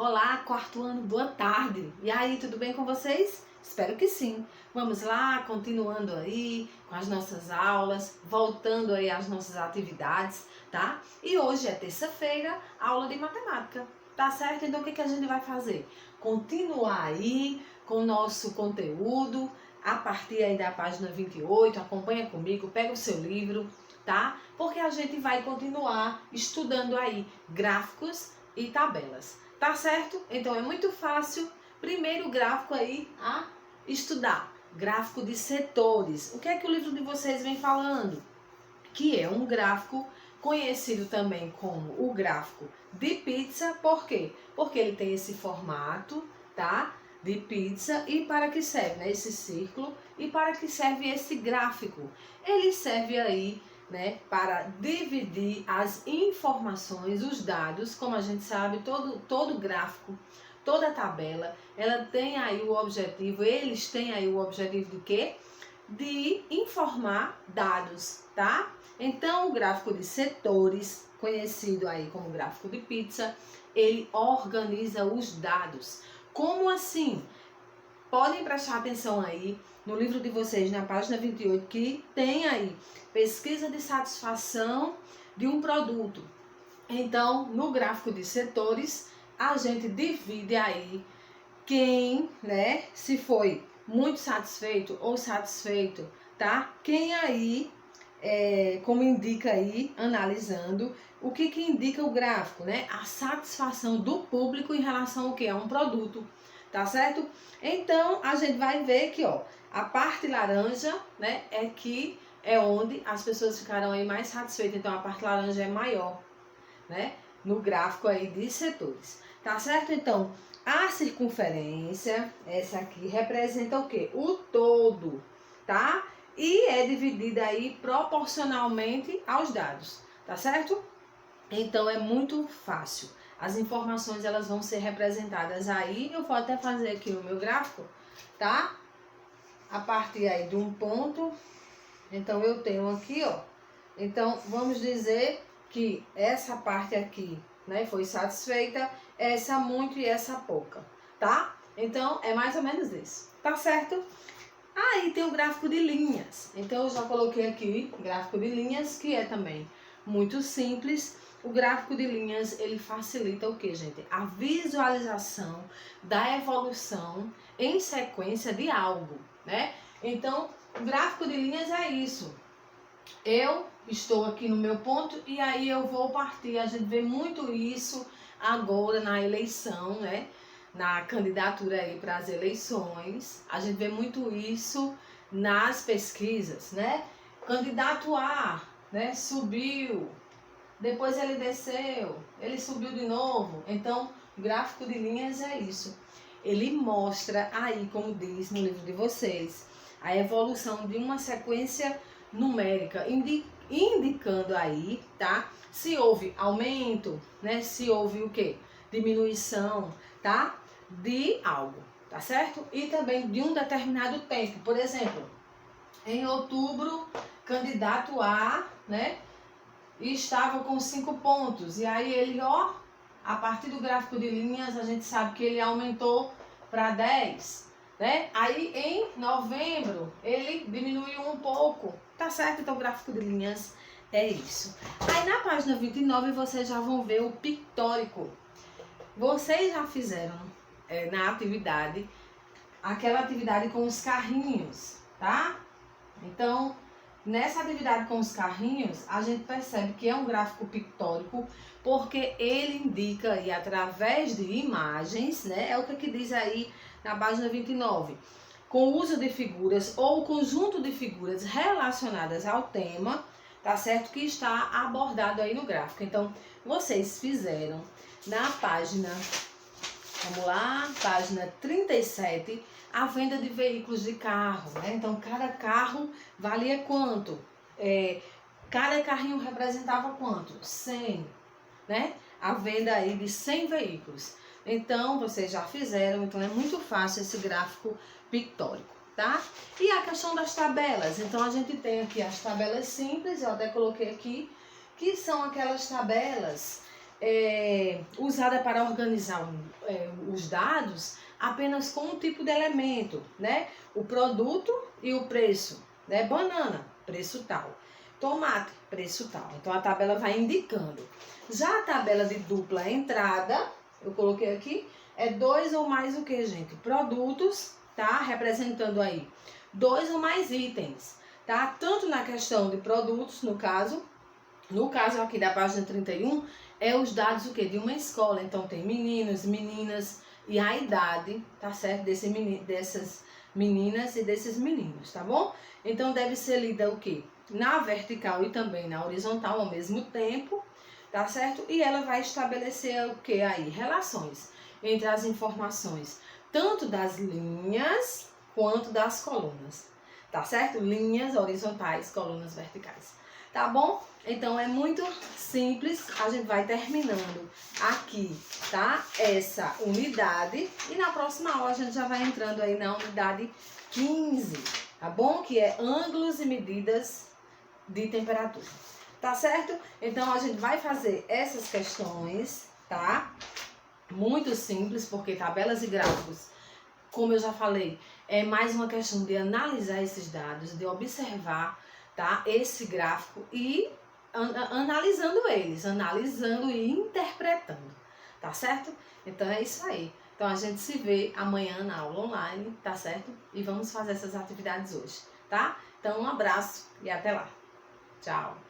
Olá, quarto ano, boa tarde. E aí, tudo bem com vocês? Espero que sim. Vamos lá, continuando aí com as nossas aulas, voltando aí às nossas atividades, tá? E hoje é terça-feira, aula de matemática, tá certo? Então o que a gente vai fazer? Continuar aí com o nosso conteúdo a partir aí da página 28, acompanha comigo, pega o seu livro, tá? Porque a gente vai continuar estudando aí gráficos e tabelas. Tá certo? Então é muito fácil. Primeiro gráfico aí a estudar. Gráfico de setores. O que é que o livro de vocês vem falando? Que é um gráfico conhecido também como o gráfico de pizza. Por quê? Porque ele tem esse formato, tá? De pizza. E para que serve, né? Esse círculo. E para que serve esse gráfico? Ele serve aí, né, para dividir as informações, os dados. Como a gente sabe, todo gráfico, toda tabela, ela tem aí o objetivo, eles têm aí o objetivo de quê? De informar dados, tá? Então, o gráfico de setores, conhecido aí como gráfico de pizza, ele organiza os dados. Como assim? Podem prestar atenção aí no livro de vocês, na página 28, que tem aí pesquisa de satisfação de um produto. Então, no gráfico de setores, a gente divide aí quem, né, se foi muito satisfeito ou satisfeito, tá? Quem aí, como indica aí, analisando, o que indica o gráfico, né? A satisfação do público em relação ao que? A um produto, tá certo? Então, a gente vai ver que, ó, a parte laranja, né, é onde as pessoas ficaram aí mais satisfeitas. Então, a parte laranja é maior, né, no gráfico aí de setores, tá certo? Então, a circunferência, essa aqui, representa o quê? O todo, tá? E é dividida aí proporcionalmente aos dados, tá certo? Então, é muito fácil. As informações, elas vão ser representadas aí. Eu vou até fazer aqui o meu gráfico, tá? A partir aí de um ponto. Então, eu tenho aqui, ó. Então, vamos dizer que essa parte aqui, né, foi satisfeita, essa muito e essa pouca, tá? Então, é mais ou menos isso, tá certo? Aí tem o gráfico de linhas. Então, eu já coloquei aqui gráfico de linhas, que é também muito simples. O gráfico de linhas, ele facilita o que, gente? A visualização da evolução em sequência de algo, né? Então, o gráfico de linhas é isso. Eu estou aqui no meu ponto e aí eu vou partir. A gente vê muito isso agora na eleição, né? Na candidatura aí para as eleições. A gente vê muito isso nas pesquisas, né? Candidato A, né? Subiu, depois ele desceu, ele subiu de novo. Então, o gráfico de linhas é isso. Ele mostra aí, como diz no livro de vocês, a evolução de uma sequência numérica, indicando aí, tá? Se houve aumento, né? Se houve o quê? Diminuição, tá? De algo, tá certo? E também de um determinado tempo. Por exemplo, em outubro, candidato A, né, estava com 5 pontos. E aí ele, ó, a partir do gráfico de linhas, a gente sabe que ele aumentou para 10, né? Aí em novembro, ele diminuiu um pouco, tá certo? Então o gráfico de linhas é isso. Aí na página 29, vocês já vão ver o pictórico. Vocês já fizeram na atividade, aquela atividade com os carrinhos, tá? Então, nessa atividade com os carrinhos, a gente percebe que é um gráfico pictórico, porque ele indica aí, através de imagens, né? É o que diz aí na página 29. Com o uso de figuras ou conjunto de figuras relacionadas ao tema, tá certo? Que está abordado aí no gráfico. Então, vocês fizeram na página, vamos lá, página 37, a venda de veículos de carro, né? Então, cada carro valia quanto? Cada carrinho representava quanto? 100, né? A venda aí de 100 veículos. Então, vocês já fizeram, então é muito fácil esse gráfico pictórico, tá? E a questão das tabelas. Então, a gente tem aqui as tabelas simples, eu até coloquei aqui, que são aquelas tabelas usada para organizar os dados apenas com um tipo de elemento, né? O produto e o preço, né? Banana, preço tal. Tomate, preço tal. Então a tabela vai indicando. Já a tabela de dupla entrada, eu coloquei aqui, é 2 ou mais o que, gente? Produtos, tá? Representando aí 2 ou mais itens, tá? Tanto na questão de produtos, no caso aqui da página 31, é os dados o quê? De uma escola. Então tem meninos, meninas e a idade, tá certo? Dessas meninas e desses meninos, tá bom? Então deve ser lida o quê? Na vertical e também na horizontal ao mesmo tempo, tá certo? E ela vai estabelecer o quê aí? Relações entre as informações, tanto das linhas quanto das colunas, tá certo? Linhas horizontais, colunas verticais. Tá bom? Então é muito simples, a gente vai terminando aqui, tá? Essa unidade e na próxima aula a gente já vai entrando aí na unidade 15, tá bom? Que é ângulos e medidas de temperatura, tá certo? Então a gente vai fazer essas questões, tá? Muito simples, porque tabelas e gráficos, como eu já falei, é mais uma questão de analisar esses dados, de observar, tá, esse gráfico e analisando e interpretando, tá certo? Então é isso aí. Então a gente se vê amanhã na aula online, tá certo? E vamos fazer essas atividades hoje, tá? Então um abraço e até lá. Tchau!